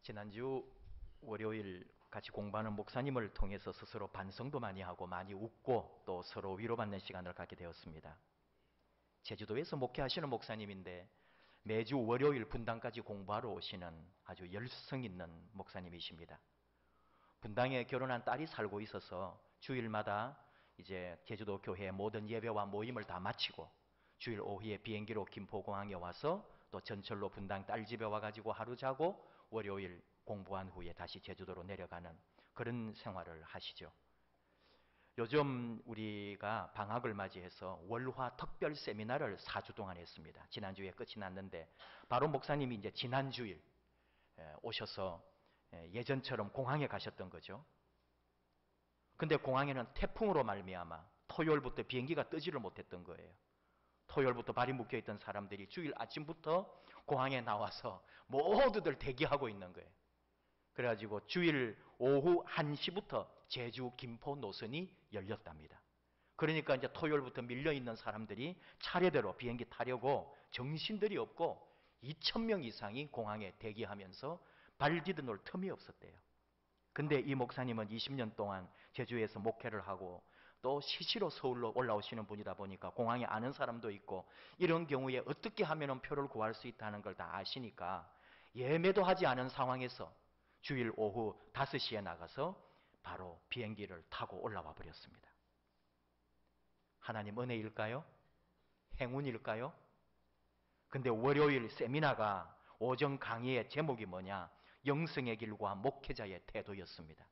지난주 월요일 같이 공부하는 목사님을 통해서 스스로 반성도 많이 하고 많이 웃고 또 서로 위로받는 시간을 갖게 되었습니다. 제주도에서 목회하시는 목사님인데 매주 월요일 분당까지 공부하러 오시는 아주 열성 있는 목사님이십니다. 분당에 결혼한 딸이 살고 있어서 주일마다 이제 제주도 교회 모든 예배와 모임을 다 마치고 주일 오후에 비행기로 김포공항에 와서 또 전철로 분당 딸 집에 와가지고 하루 자고 월요일 공부한 후에 다시 제주도로 내려가는 그런 생활을 하시죠. 요즘 우리가 방학을 맞이해서 월화 특별 세미나를 4주 동안 했습니다. 지난주에 끝이 났는데 바로 목사님이 이제 지난 주일 오셔서 예전처럼 공항에 가셨던 거죠. 근데 공항에는 태풍으로 말미암아 토요일부터 비행기가 뜨지를 못했던 거예요. 토요일부터 발이 묶여있던 사람들이 주일 아침부터 공항에 나와서 모두들 대기하고 있는 거예요. 그래가지고 주일 오후 1시부터 제주 김포 노선이 열렸답니다. 그러니까 이제 토요일부터 밀려있는 사람들이 차례대로 비행기 타려고 정신들이 없고 2,000명 이상이 공항에 대기하면서 발 디뎌놓을 틈이 없었대요. 근데 이 목사님은 20년 동안 제주에서 목회를 하고 또 시시로 서울로 올라오시는 분이다 보니까 공항에 아는 사람도 있고 이런 경우에 어떻게 하면 표를 구할 수 있다는 걸 다 아시니까 예매도 하지 않은 상황에서 주일 오후 5시에 나가서 바로 비행기를 타고 올라와 버렸습니다. 하나님 은혜일까요? 행운일까요? 근데 월요일 세미나가 오전 강의의 제목이 뭐냐? 영성의 길과 목회자의 태도였습니다.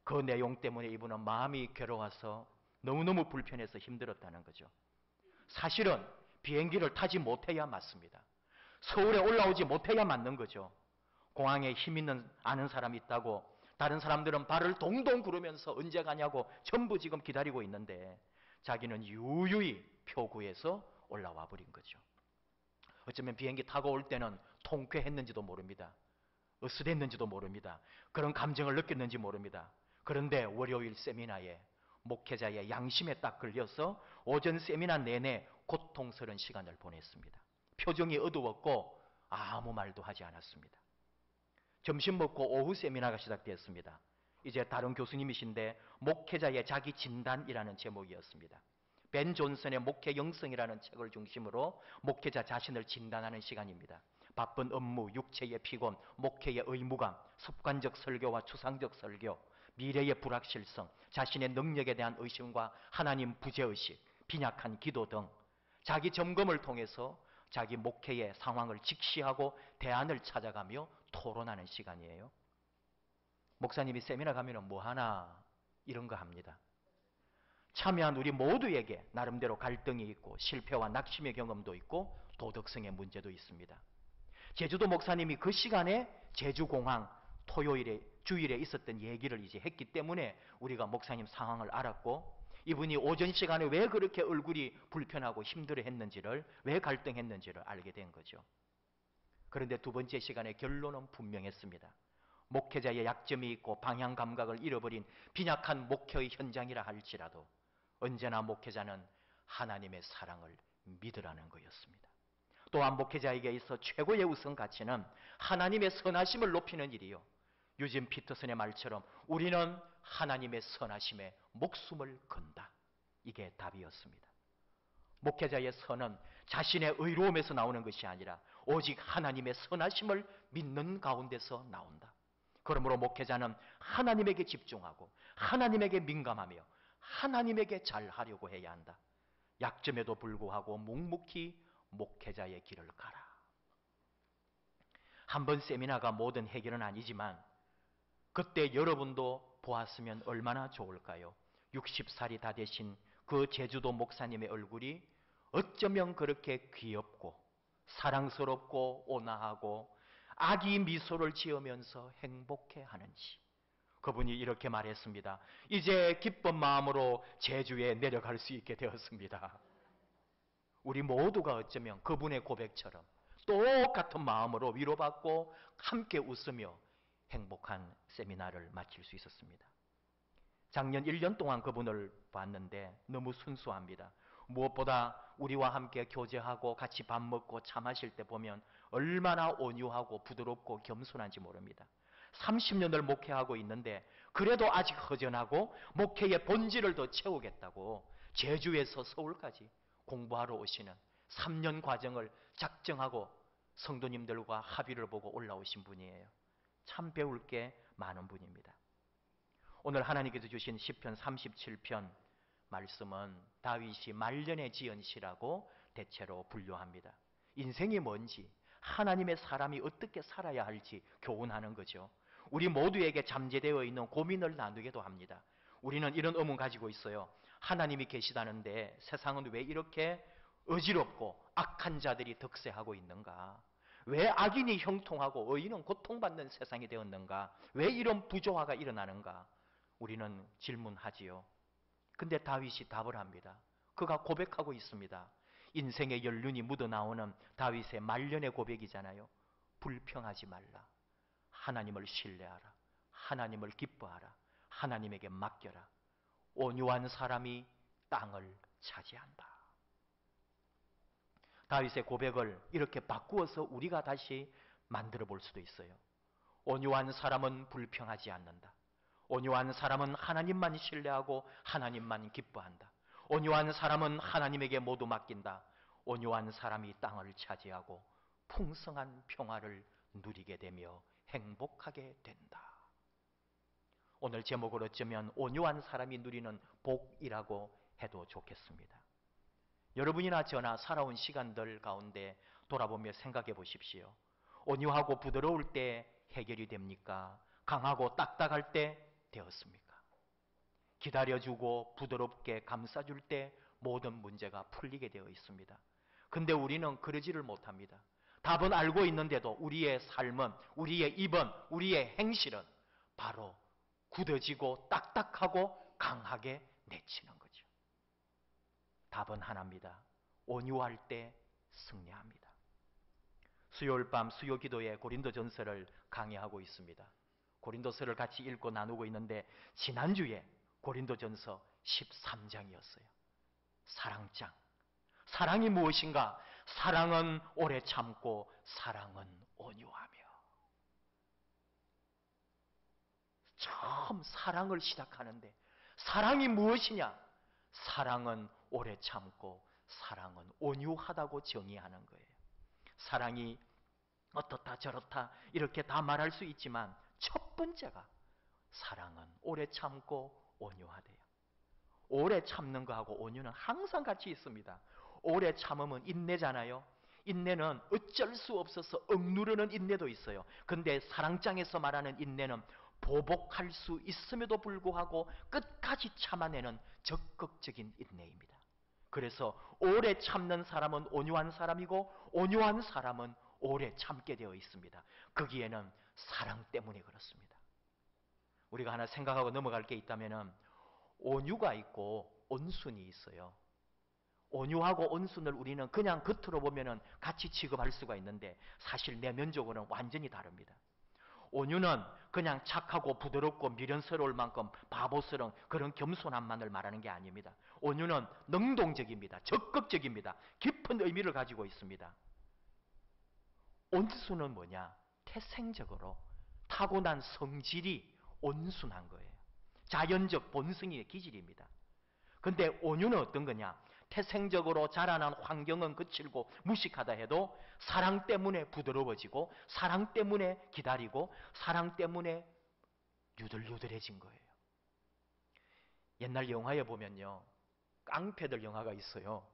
그 내용 때문에 이분은 마음이 괴로워서 너무너무 불편해서 힘들었다는 거죠. 사실은 비행기를 타지 못해야 맞습니다. 서울에 올라오지 못해야 맞는 거죠. 공항에 힘 있는 아는 사람이 있다고 다른 사람들은 발을 동동 구르면서 언제 가냐고 전부 지금 기다리고 있는데 자기는 유유히 표 구해서 올라와 버린 거죠. 어쩌면 비행기 타고 올 때는 통쾌했는지도 모릅니다. 으스댔는지도 모릅니다. 그런 감정을 느꼈는지 모릅니다. 그런데 월요일 세미나에 목회자의 양심에 딱 걸려서 오전 세미나 내내 고통스러운 시간을 보냈습니다. 표정이 어두웠고 아무 말도 하지 않았습니다. 점심 먹고 오후 세미나가 시작되었습니다. 이제 다른 교수님이신데 목회자의 자기 진단이라는 제목이었습니다. 벤 존슨의 목회 영성이라는 책을 중심으로 목회자 자신을 진단하는 시간입니다. 바쁜 업무, 육체의 피곤, 목회의 의무감, 습관적 설교와 추상적 설교, 미래의 불확실성, 자신의 능력에 대한 의심과 하나님 부재의식, 빈약한 기도 등 자기 점검을 통해서 자기 목회의 상황을 직시하고 대안을 찾아가며 토론하는 시간이에요. 목사님이 세미나 가면 뭐 하나 이런 거 합니다. 참여한 우리 모두에게 나름대로 갈등이 있고 실패와 낙심의 경험도 있고 도덕성의 문제도 있습니다. 제주도 목사님이 그 시간에 제주공항 토요일에 주일에 있었던 얘기를 이제 했기 때문에 우리가 목사님 상황을 알았고 이분이 오전 시간에 왜 그렇게 얼굴이 불편하고 힘들어 했는지를 왜 갈등했는지를 알게 된 거죠. 그런데 두 번째 시간의 결론은 분명했습니다. 목회자의 약점이 있고 방향 감각을 잃어버린 빈약한 목회의 현장이라 할지라도 언제나 목회자는 하나님의 사랑을 믿으라는 거였습니다. 또한 목회자에게 있어 최고의 우선 가치는 하나님의 선하심을 높이는 일이요. 유진 피터슨의 말처럼 우리는 하나님의 선하심에 목숨을 건다. 이게 답이었습니다. 목회자의 선은 자신의 의로움에서 나오는 것이 아니라 오직 하나님의 선하심을 믿는 가운데서 나온다. 그러므로 목회자는 하나님에게 집중하고 하나님에게 민감하며 하나님에게 잘하려고 해야 한다. 약점에도 불구하고 묵묵히 목회자의 길을 가라. 한 번 세미나가 모든 해결은 아니지만 그때 여러분도 보았으면 얼마나 좋을까요? 60살이 다 되신 그 제주도 목사님의 얼굴이 어쩌면 그렇게 귀엽고 사랑스럽고 온화하고 아기 미소를 지으면서 행복해하는지. 그분이 이렇게 말했습니다. 이제 기쁜 마음으로 제주에 내려갈 수 있게 되었습니다. 우리 모두가 어쩌면 그분의 고백처럼 똑같은 마음으로 위로받고 함께 웃으며 행복한 세미나를 마칠 수 있었습니다. 작년 1년 동안 그분을 봤는데 너무 순수합니다. 무엇보다 우리와 함께 교제하고 같이 밥 먹고 차 마실 때 보면 얼마나 온유하고 부드럽고 겸손한지 모릅니다. 30년을 목회하고 있는데 그래도 아직 허전하고 목회의 본질을 더 채우겠다고 제주에서 서울까지 공부하러 오시는 3년 과정을 작정하고 성도님들과 합의를 보고 올라오신 분이에요. 참 배울 게 많은 분입니다. 오늘 하나님께서 주신 시편 37편 말씀은 다윗이 말년에 지은 시라고 대체로 분류합니다. 인생이 뭔지, 하나님의 사람이 어떻게 살아야 할지 교훈하는 거죠. 우리 모두에게 잠재되어 있는 고민을 나누기도 합니다. 우리는 이런 의문 가지고 있어요. 하나님이 계시다는데 세상은 왜 이렇게 어지럽고 악한 자들이 득세하고 있는가? 왜 악인이 형통하고 의인은 고통받는 세상이 되었는가? 왜 이런 부조화가 일어나는가? 우리는 질문하지요. 근데 다윗이 답을 합니다. 그가 고백하고 있습니다. 인생의 연륜이 묻어나오는 다윗의 말년의 고백이잖아요. 불평하지 말라. 하나님을 신뢰하라. 하나님을 기뻐하라. 하나님에게 맡겨라. 온유한 사람이 땅을 차지한다. 다윗의 고백을 이렇게 바꾸어서 우리가 다시 만들어 볼 수도 있어요. 온유한 사람은 불평하지 않는다. 온유한 사람은 하나님만 신뢰하고 하나님만 기뻐한다. 온유한 사람은 하나님에게 모두 맡긴다. 온유한 사람이 땅을 차지하고 풍성한 평화를 누리게 되며 행복하게 된다. 오늘 제목을 어쩌면 온유한 사람이 누리는 복이라고 해도 좋겠습니다. 여러분이나 저나 살아온 시간들 가운데 돌아보며 생각해 보십시오. 온유하고 부드러울 때 해결이 됩니까? 강하고 딱딱할 때 되었습니까? 기다려주고 부드럽게 감싸줄 때 모든 문제가 풀리게 되어 있습니다. 근데 우리는 그러지를 못합니다. 답은 알고 있는데도 우리의 삶은, 우리의 입은, 우리의 행실은 바로 굳어지고 딱딱하고 강하게 내치는 거죠. 답은 하나입니다. 온유할 때 승리합니다. 수요일 밤 수요기도에 고린도전서를 강의하고 있습니다. 고린도서를 같이 읽고 나누고 있는데 지난주에 고린도전서 13장이었어요. 사랑장. 사랑이 무엇인가? 사랑은 오래 참고 사랑은 온유하며. 처음 사랑을 시작하는데 사랑이 무엇이냐? 사랑은 오래 참고 사랑은 온유하다고 정의하는 거예요. 사랑이 어떻다 저렇다 이렇게 다 말할 수 있지만 첫 번째가 사랑은 오래 참고 온유하대요. 오래 참는 거하고 온유는 항상 같이 있습니다. 오래 참으면 인내잖아요. 인내는 어쩔 수 없어서 억누르는 인내도 있어요. 근데 사랑장에서 말하는 인내는 보복할 수 있음에도 불구하고 끝까지 참아내는 적극적인 인내입니다. 그래서 오래 참는 사람은 온유한 사람이고 온유한 사람은 오래 참게 되어 있습니다. 거기에는 사랑 때문에 그렇습니다. 우리가 하나 생각하고 넘어갈 게 있다면 온유가 있고 온순이 있어요. 온유하고 온순을 우리는 그냥 겉으로 보면 같이 취급할 수가 있는데 사실 내면적으로는 완전히 다릅니다. 온유는 그냥 착하고 부드럽고 미련스러울 만큼 바보스러운 그런 겸손함만을 말하는 게 아닙니다. 온유는 능동적입니다. 적극적입니다. 깊은 의미를 가지고 있습니다. 온순은 뭐냐? 태생적으로 타고난 성질이 온순한 거예요. 자연적 본성의 기질입니다. 근데 온유는 어떤 거냐? 태생적으로 자라난 환경은 거칠고 무식하다 해도 사랑 때문에 부드러워지고 사랑 때문에 기다리고 사랑 때문에 유들유들해진 거예요. 옛날 영화에 보면요. 깡패들 영화가 있어요.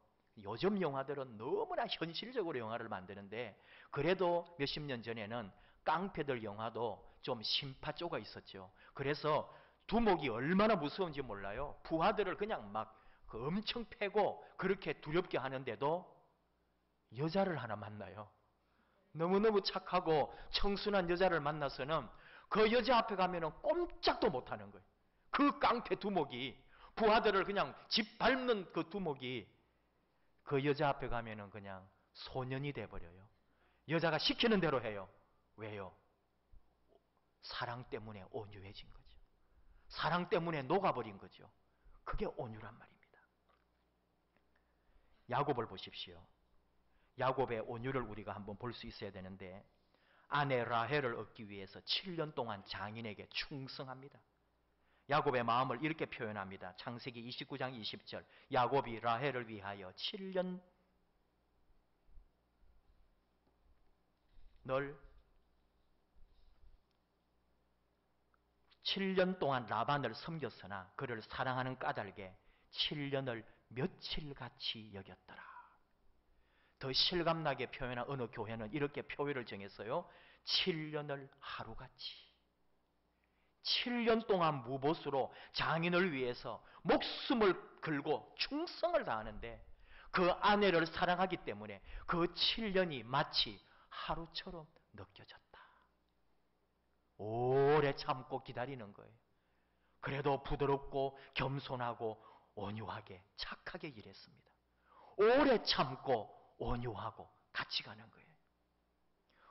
요즘 영화들은 너무나 현실적으로 영화를 만드는데 그래도 몇십 년 전에는 깡패들 영화도 좀 심파조가 있었죠. 그래서 두목이 얼마나 무서운지 몰라요. 부하들을 그냥 막 엄청 패고 그렇게 두렵게 하는데도 여자를 하나 만나요. 너무너무 착하고 청순한 여자를 만나서는 그 여자 앞에 가면 꼼짝도 못하는 거예요. 그 깡패 두목이 부하들을 그냥 짓밟는 그 두목이 그 여자 앞에 가면 그냥 소년이 돼버려요. 여자가 시키는 대로 해요. 왜요? 사랑 때문에 온유해진 거죠. 사랑 때문에 녹아버린 거죠. 그게 온유란 말입니다. 야곱을 보십시오. 야곱의 온유를 우리가 한번 볼 수 있어야 되는데 아내 라헬을 얻기 위해서 7년 동안 장인에게 충성합니다. 야곱의 마음을 이렇게 표현합니다. 창세기 29장 20절 야곱이 라헬을 위하여 7년 동안 라반을 섬겼으나 그를 사랑하는 까닭에 7년을 며칠같이 여겼더라. 더 실감나게 표현한 어느 교회는 이렇게 표현을 정했어요. 7년을 하루같이. 7년 동안 무보수로 장인을 위해서 목숨을 걸고 충성을 다하는데 그 아내를 사랑하기 때문에 그 7년이 마치 하루처럼 느껴졌다. 오래 참고 기다리는 거예요. 그래도 부드럽고 겸손하고 온유하게 착하게 일했습니다. 오래 참고 온유하고 같이 가는 거예요.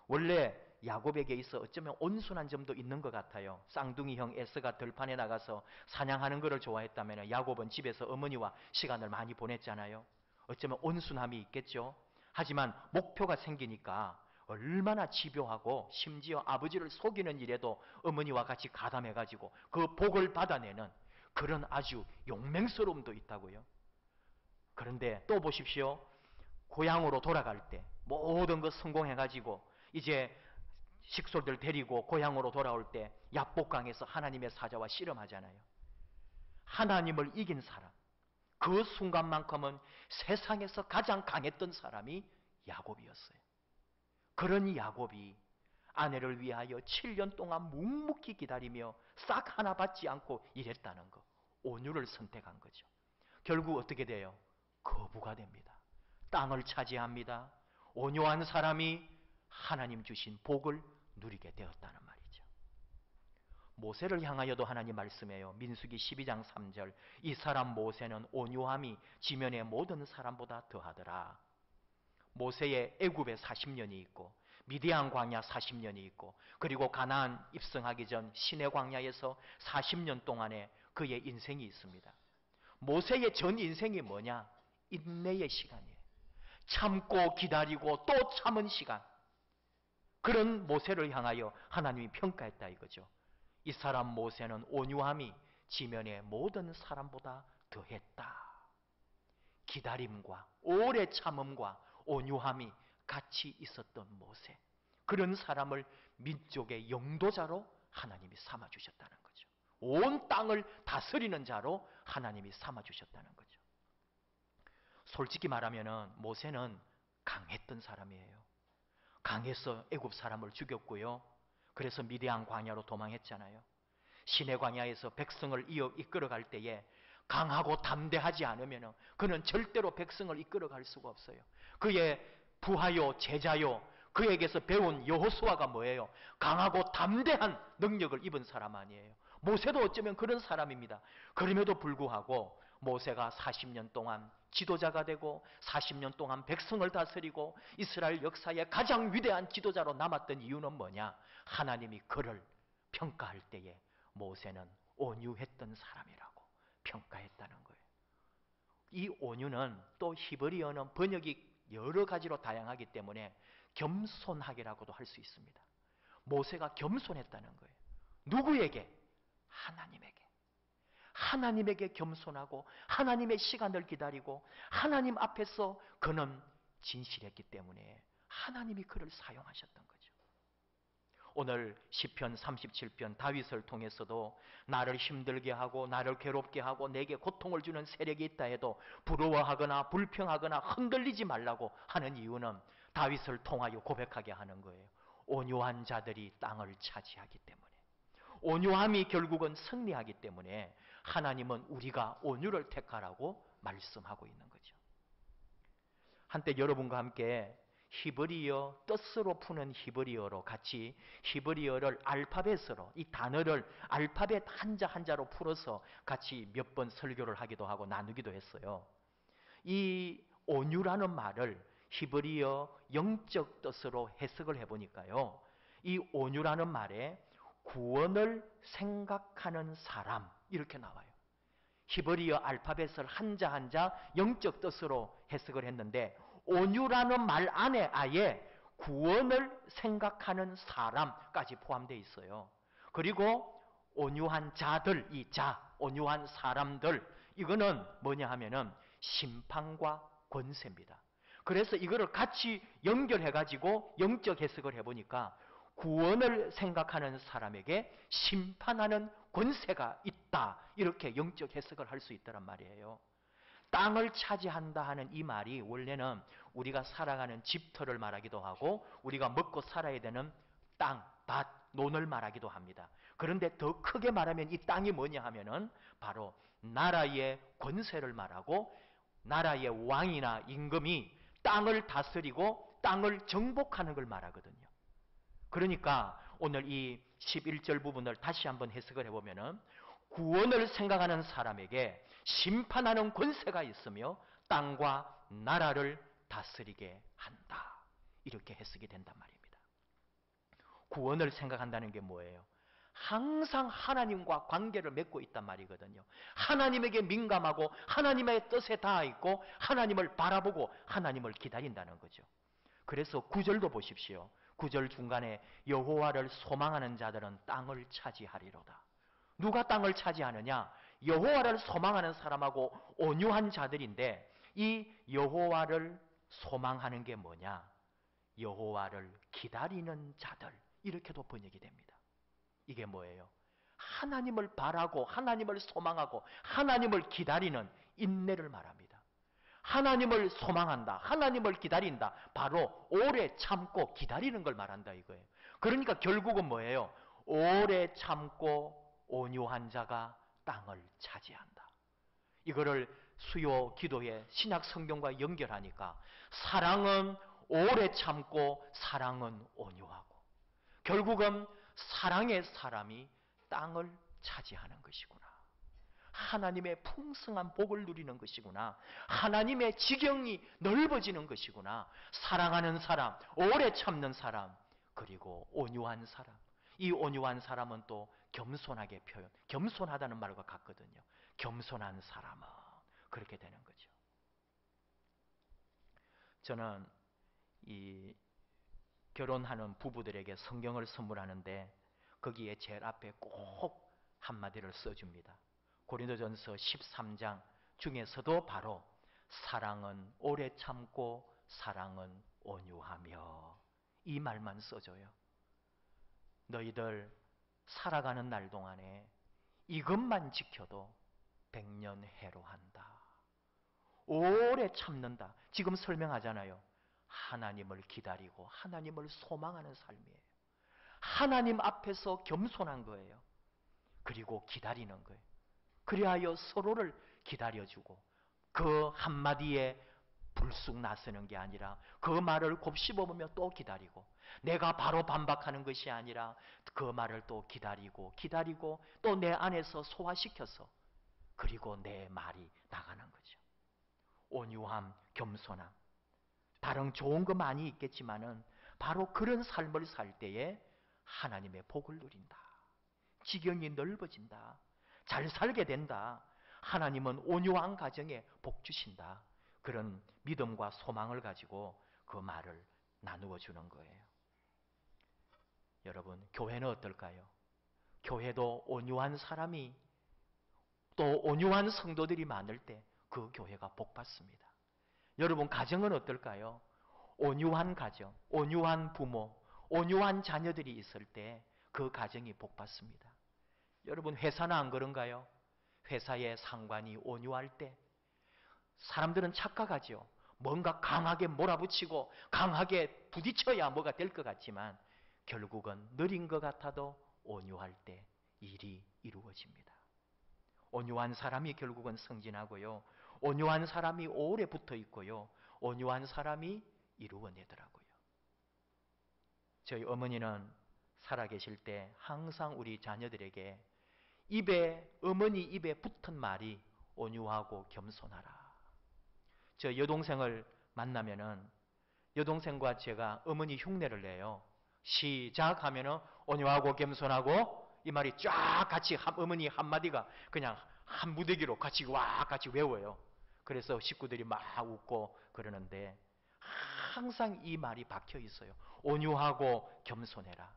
원래 야곱에게 있어 어쩌면 온순한 점도 있는 것 같아요. 쌍둥이 형 에서가 들판에 나가서 사냥하는 것을 좋아했다면 야곱은 집에서 어머니와 시간을 많이 보냈잖아요. 어쩌면 온순함이 있겠죠. 하지만 목표가 생기니까 얼마나 집요하고 심지어 아버지를 속이는 일에도 어머니와 같이 가담해가지고 그 복을 받아내는 그런 아주 용맹스러움도 있다고요. 그런데 또 보십시오. 고향으로 돌아갈 때 모든 것 성공해가지고 이제 식솔들 데리고 고향으로 돌아올 때 야복강에서 하나님의 사자와 씨름하잖아요. 하나님을 이긴 사람, 그 순간만큼은 세상에서 가장 강했던 사람이 야곱이었어요. 그런 야곱이 아내를 위하여 7년 동안 묵묵히 기다리며 싹 하나 받지 않고 일했다는 거, 온유를 선택한 거죠. 결국 어떻게 돼요? 거부가 됩니다. 땅을 차지합니다. 온유한 사람이 하나님 주신 복을 누리게 되었다는 말이죠. 모세를 향하여도 하나님 말씀해요. 민수기 12장 3절 이 사람 모세는 온유함이 지면의 모든 사람보다 더하더라. 모세의 애굽에 40년이 있고 미디안 광야 40년이 있고 그리고 가나안 입성하기 전 시내 광야에서 40년 동안의 그의 인생이 있습니다. 모세의 전 인생이 뭐냐? 인내의 시간이에요. 참고 기다리고 또 참은 시간. 그런 모세를 향하여 하나님이 평가했다 이거죠. 이 사람 모세는 온유함이 지면의 모든 사람보다 더했다. 기다림과 오래 참음과 온유함이 같이 있었던 모세. 그런 사람을 민족의 영도자로 하나님이 삼아주셨다는 거죠. 온 땅을 다스리는 자로 하나님이 삼아주셨다는 거죠. 솔직히 말하면 모세는 강했던 사람이에요. 강해서 애굽 사람을 죽였고요. 그래서 미디안 광야로 도망했잖아요. 시내 광야에서 백성을 이끌어갈 때에 강하고 담대하지 않으면 그는 절대로 백성을 이끌어갈 수가 없어요. 그의 부하요 제자요 그에게서 배운 여호수아가 뭐예요? 강하고 담대한 능력을 입은 사람 아니에요. 모세도 어쩌면 그런 사람입니다. 그럼에도 불구하고 모세가 40년 동안 지도자가 되고 40년 동안 백성을 다스리고 이스라엘 역사의 가장 위대한 지도자로 남았던 이유는 뭐냐? 하나님이 그를 평가할 때에 모세는 온유했던 사람이라고 평가했다는 거예요. 이 온유는 또 히브리어는 번역이 여러 가지로 다양하기 때문에 겸손하게라고도 할 수 있습니다. 모세가 겸손했다는 거예요. 누구에게? 하나님에게. 하나님에게 겸손하고 하나님의 시간을 기다리고 하나님 앞에서 그는 진실했기 때문에 하나님이 그를 사용하셨던 거죠. 오늘 시편 37편 다윗을 통해서도 나를 힘들게 하고 나를 괴롭게 하고 내게 고통을 주는 세력이 있다 해도 부러워하거나 불평하거나 흔들리지 말라고 하는 이유는 다윗을 통하여 고백하게 하는 거예요. 온유한 자들이 땅을 차지하기 때문에. 온유함이 결국은 승리하기 때문에 하나님은 우리가 온유를 택하라고 말씀하고 있는 거죠. 한때 여러분과 함께 히브리어 뜻으로 푸는 히브리어로 같이 히브리어를 알파벳으로 이 단어를 알파벳 한자 한자로 풀어서 같이 몇 번 설교를 하기도 하고 나누기도 했어요. 이 온유라는 말을 히브리어 영적 뜻으로 해석을 해보니까요. 이 온유라는 말에 구원을 생각하는 사람 이렇게 나와요. 히브리어 알파벳을 한자 한자 영적 뜻으로 해석을 했는데 온유라는 말 안에 아예 구원을 생각하는 사람까지 포함되어 있어요. 그리고 온유한 자들, 이 자, 온유한 사람들, 이거는 뭐냐 하면은 심판과 권세입니다. 그래서 이거를 같이 연결해가지고 영적 해석을 해보니까 구원을 생각하는 사람에게 심판하는 권세가 있다. 이렇게 영적 해석을 할 수 있다란 말이에요. 땅을 차지한다 하는 이 말이 원래는 우리가 살아가는 집터를 말하기도 하고 우리가 먹고 살아야 되는 땅, 밭, 논을 말하기도 합니다. 그런데 더 크게 말하면 이 땅이 뭐냐 하면은 바로 나라의 권세를 말하고 나라의 왕이나 임금이 땅을 다스리고 땅을 정복하는 걸 말하거든요. 그러니까 오늘 이 11절 부분을 다시 한번 해석을 해보면은 구원을 생각하는 사람에게 심판하는 권세가 있으며 땅과 나라를 다스리게 한다. 이렇게 해석이 된단 말입니다. 구원을 생각한다는 게 뭐예요? 항상 하나님과 관계를 맺고 있단 말이거든요. 하나님에게 민감하고 하나님의 뜻에 닿아 있고 하나님을 바라보고 하나님을 기다린다는 거죠. 그래서 9절도 보십시오. 9절 중간에 여호와를 소망하는 자들은 땅을 차지하리로다. 누가 땅을 차지하느냐? 여호와를 소망하는 사람하고 온유한 자들인데 이 여호와를 소망하는 게 뭐냐? 여호와를 기다리는 자들, 이렇게도 번역이 됩니다. 이게 뭐예요? 하나님을 바라고 하나님을 소망하고 하나님을 기다리는 인내를 말합니다. 하나님을 소망한다, 하나님을 기다린다, 바로 오래 참고 기다리는 걸 말한다 이거예요. 그러니까 결국은 뭐예요? 오래 참고 온유한 자가 땅을 차지한다. 이거를 수요 기도의 신약 성경과 연결하니까 사랑은 오래 참고 사랑은 온유하고 결국은 사랑의 사람이 땅을 차지하는 것이구나. 하나님의 풍성한 복을 누리는 것이구나. 하나님의 지경이 넓어지는 것이구나. 사랑하는 사람, 오래 참는 사람, 그리고 온유한 사람. 이 온유한 사람은 또 겸손하게 표현, 겸손하다는 말과 같거든요. 겸손한 사람은 그렇게 되는 거죠. 저는 이 결혼하는 부부들에게 성경을 선물하는데 거기에 제일 앞에 꼭 한마디를 써줍니다. 고린도전서 13장 중에서도 바로 사랑은 오래 참고 사랑은 온유하며 이 말만 써줘요. 너희들 살아가는 날 동안에 이것만 지켜도 100년 해로한다. 오래 참는다. 지금 설명하잖아요. 하나님을 기다리고 하나님을 소망하는 삶이에요. 하나님 앞에서 겸손한 거예요. 그리고 기다리는 거예요. 그리하여 서로를 기다려주고 그 한마디에 불쑥 나서는 게 아니라 그 말을 곱씹어보며 또 기다리고 내가 바로 반박하는 것이 아니라 그 말을 또 기다리고 또 내 안에서 소화시켜서 그리고 내 말이 나가는 거죠. 온유함, 겸손함. 다른 좋은 거 많이 있겠지만은 바로 그런 삶을 살 때에 하나님의 복을 누린다. 지경이 넓어진다. 잘 살게 된다. 하나님은 온유한 가정에 복 주신다. 그런 믿음과 소망을 가지고 그 말을 나누어 주는 거예요. 여러분, 교회는 어떨까요? 교회도 온유한 사람이 또 온유한 성도들이 많을 때 그 교회가 복 받습니다. 여러분, 가정은 어떨까요? 온유한 가정, 온유한 부모, 온유한 자녀들이 있을 때 그 가정이 복 받습니다. 여러분, 회사는 안 그런가요? 회사의 상관이 온유할 때 사람들은 착각하죠. 뭔가 강하게 몰아붙이고 강하게 부딪혀야 뭐가 될 것 같지만 결국은 느린 것 같아도 온유할 때 일이 이루어집니다. 온유한 사람이 결국은 승진하고요. 온유한 사람이 오래 붙어 있고요. 온유한 사람이 이루어내더라고요. 저희 어머니는 살아계실 때 항상 우리 자녀들에게 어머니 입에 붙은 말이 온유하고 겸손하라. 저 여동생을 만나면은 여동생과 제가 어머니 흉내를 내요. 시작하면은 온유하고 겸손하고 이 말이 쫙 같이 어머니 한마디가 그냥 한 무대기로 같이 외워요. 그래서 식구들이 막 웃고 그러는데 항상 이 말이 박혀 있어요. 온유하고 겸손해라.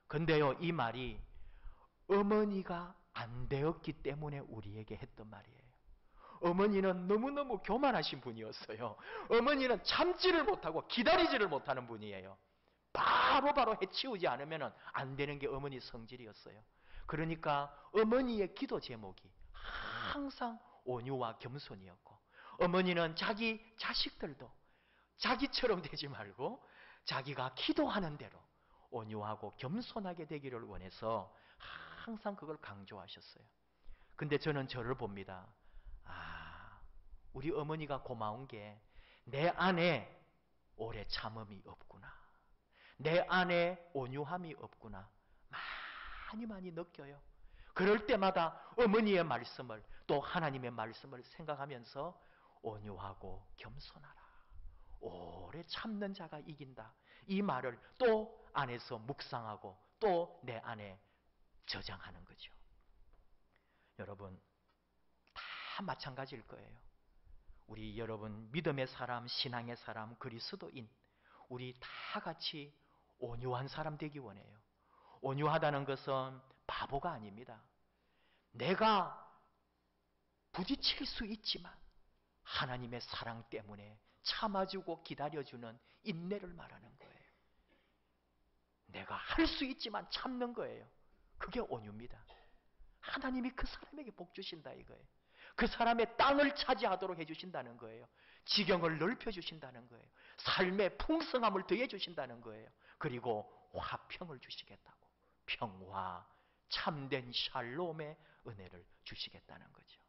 근데요, 이 말이 어머니가 안 되었기 때문에 우리에게 했던 말이에요. 어머니는 너무너무 교만하신 분이었어요. 어머니는 참지를 못하고 기다리지를 못하는 분이에요. 바로 해치우지 않으면 안 되는 게 어머니 성질이었어요. 그러니까 어머니의 기도 제목이 항상 온유와 겸손이었고, 어머니는 자기 자식들도 자기처럼 되지 말고 자기가 기도하는 대로 온유하고 겸손하게 되기를 원해서 항상 그걸 강조하셨어요. 근데 저는 저를 봅니다. 우리 어머니가 고마운 게 내 안에 오래 참음이 없구나, 내 안에 온유함이 없구나, 많이 느껴요. 그럴 때마다 어머니의 말씀을, 또 하나님의 말씀을 생각하면서 온유하고 겸손하라, 오래 참는 자가 이긴다, 이 말을 또 안에서 묵상하고 또 내 안에 저장하는 거죠. 여러분, 다 마찬가지일 거예요. 우리 여러분 믿음의 사람, 신앙의 사람, 그리스도인, 우리 다 같이 온유한 사람 되기 원해요. 온유하다는 것은 바보가 아닙니다. 내가 부딪힐 수 있지만 하나님의 사랑 때문에 참아주고 기다려주는 인내를 말하는 거예요. 내가 할 수 있지만 참는 거예요. 그게 온유입니다. 하나님이 그 사람에게 복 주신다 이거예요. 그 사람의 땅을 차지하도록 해주신다는 거예요. 지경을 넓혀주신다는 거예요. 삶의 풍성함을 더해주신다는 거예요. 그리고 화평을 주시겠다고, 평화, 참된 샬롬의 은혜를 주시겠다는 거죠.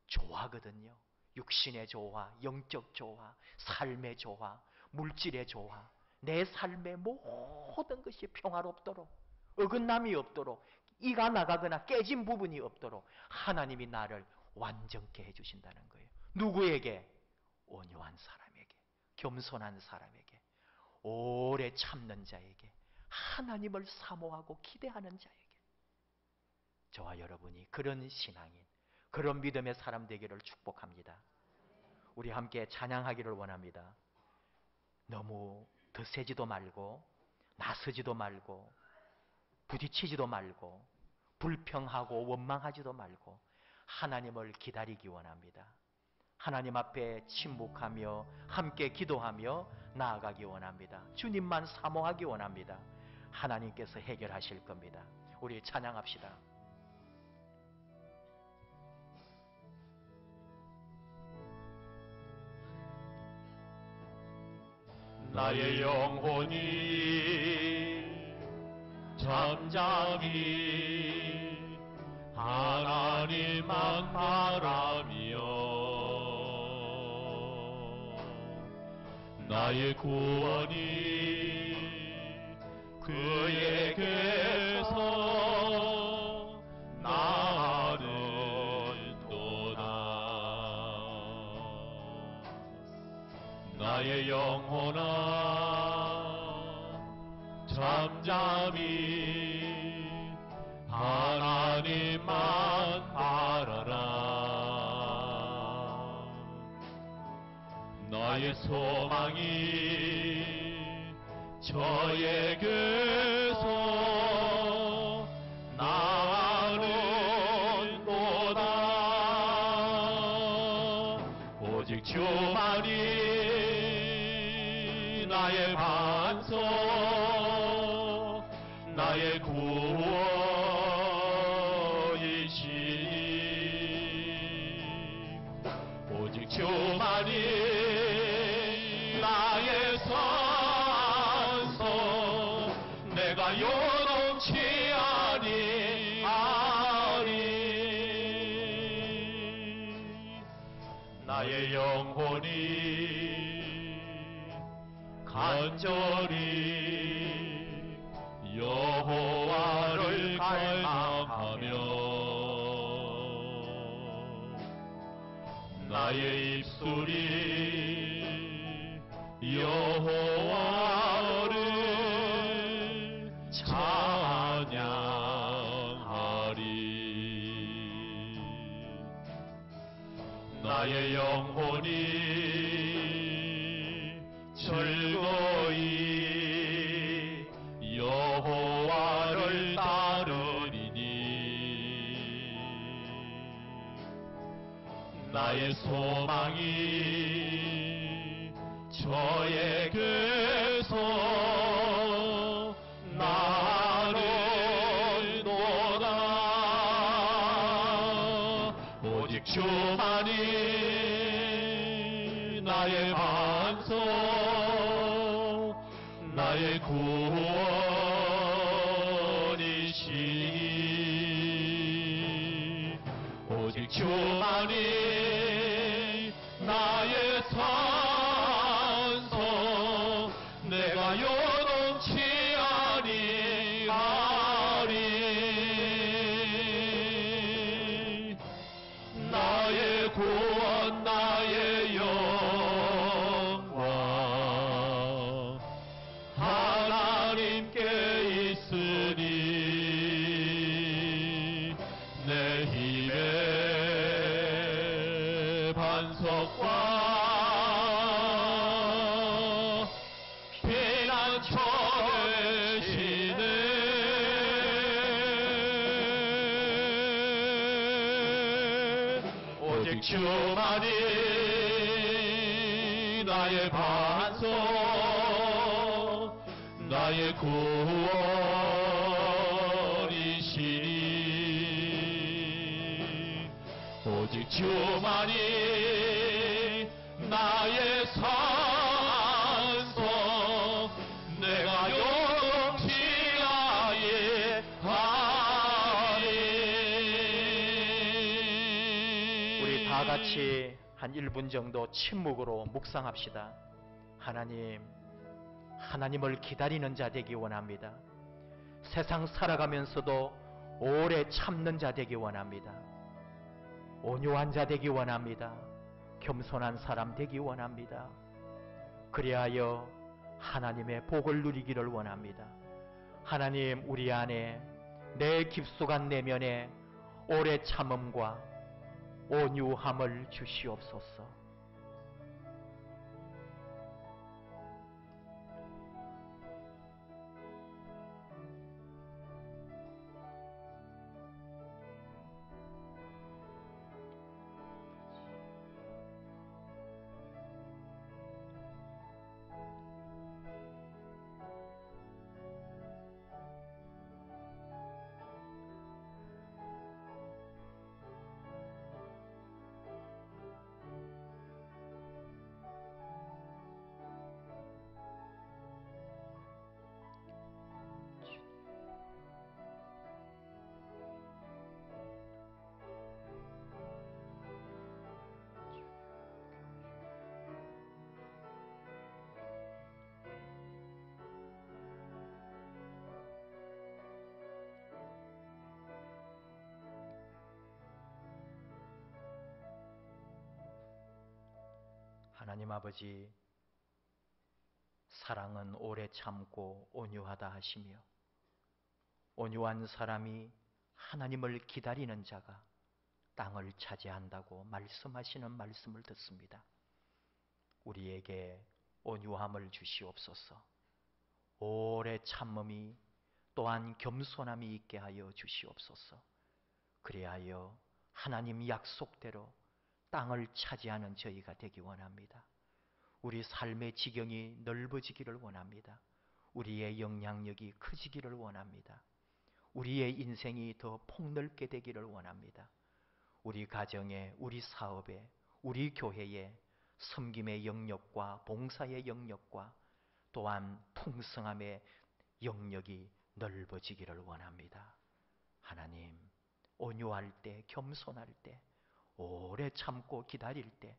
조화거든요. 육신의 조화, 영적 조화, 삶의 조화, 물질의 조화, 내 삶의 모든 것이 평화롭도록, 어긋남이 없도록, 이가 나가거나 깨진 부분이 없도록 하나님이 나를 완전케 해주신다는 거예요. 누구에게? 온유한 사람에게, 겸손한 사람에게, 오래 참는 자에게, 하나님을 사모하고 기대하는 자에게. 저와 여러분이 그런 신앙인, 그런 믿음의 사람 되기를 축복합니다. 우리 함께 찬양하기를 원합니다. 너무 드세지도 말고 나서지도 말고 부딪히지도 말고 불평하고 원망하지도 말고 하나님을 기다리기 원합니다. 하나님 앞에 침묵하며 함께 기도하며 나아가기 원합니다. 주님만 사모하기 원합니다. 하나님께서 해결하실 겁니다. 우리 찬양합시다. 나의 영혼이 잠잠히 하나님만 바라며 나의 구원이 그에게서 나는도다. 나의 영혼아 잠잠히 하나님만 바라라. 나의 소망이 저에게서 나는도다. 오직 주만이 나의 반석, 나의 구원이시니 오직 주만이 나의 산소, 내가 요동치 아니하리. 나의 영혼이 간절히 여호와를 갈망하며 나의 입술이 여호와를 찬양하리. 나의 영혼이 즐거이 여호와를 따르리니 나의 소망이 저에게서 나를 도다 오직 주만이 나의 반석 나의 구원이시니 오직 주만이 나의 산성 내가 요동치 아니하리 나의 구원 나의 영광 하나님께 있으니 내 힘의 반석과 피난처 되시네 오직 주만이 나의 반석 나의 구원이시니 오직 주만이 나의 산성 내가 요동치 아니하리 우리 다 같이 한 1분 정도 침묵으로 묵상합시다. 하나님을 기다리는 자 되기 원합니다. 세상 살아가면서도 오래 참는 자 되기 원합니다. 온유한 자 되기 원합니다. 겸손한 사람 되기 원합니다. 그리하여 하나님의 복을 누리기를 원합니다. 하나님, 우리 안에 내 깊숙한 내면에 오래 참음과 온유함을 주시옵소서. 하나님 아버지, 사랑은 오래 참고 온유하다 하시며 온유한 사람이 하나님을 기다리는 자가 땅을 차지한다고 말씀하시는 말씀을 듣습니다. 우리에게 온유함을 주시옵소서. 오래 참음이 또한 겸손함이 있게 하여 주시옵소서. 그리하여 하나님 약속대로 땅을 차지하는 저희가 되기 원합니다. 우리 삶의 지경이 넓어지기를 원합니다. 우리의 영향력이 커지기를 원합니다. 우리의 인생이 더 폭넓게 되기를 원합니다. 우리 가정에, 우리 사업에, 우리 교회에 섬김의 영역과 봉사의 영역과 또한 풍성함의 영역이 넓어지기를 원합니다. 하나님, 온유할 때, 겸손할 때, 오래 참고 기다릴 때,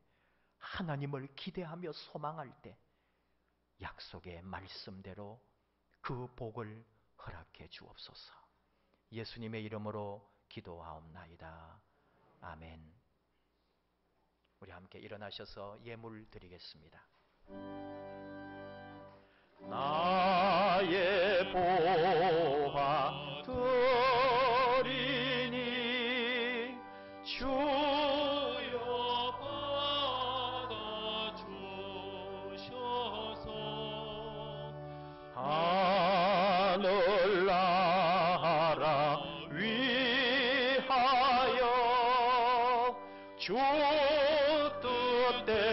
하나님을 기대하며 소망할 때 약속의 말씀대로 그 복을 허락해 주옵소서. 예수님의 이름으로 기도하옵나이다. 아멘. 우리 함께 일어나셔서 예물 드리겠습니다. 나의 보화 드리니 주여 하늘나라 위하여 주 뜻대로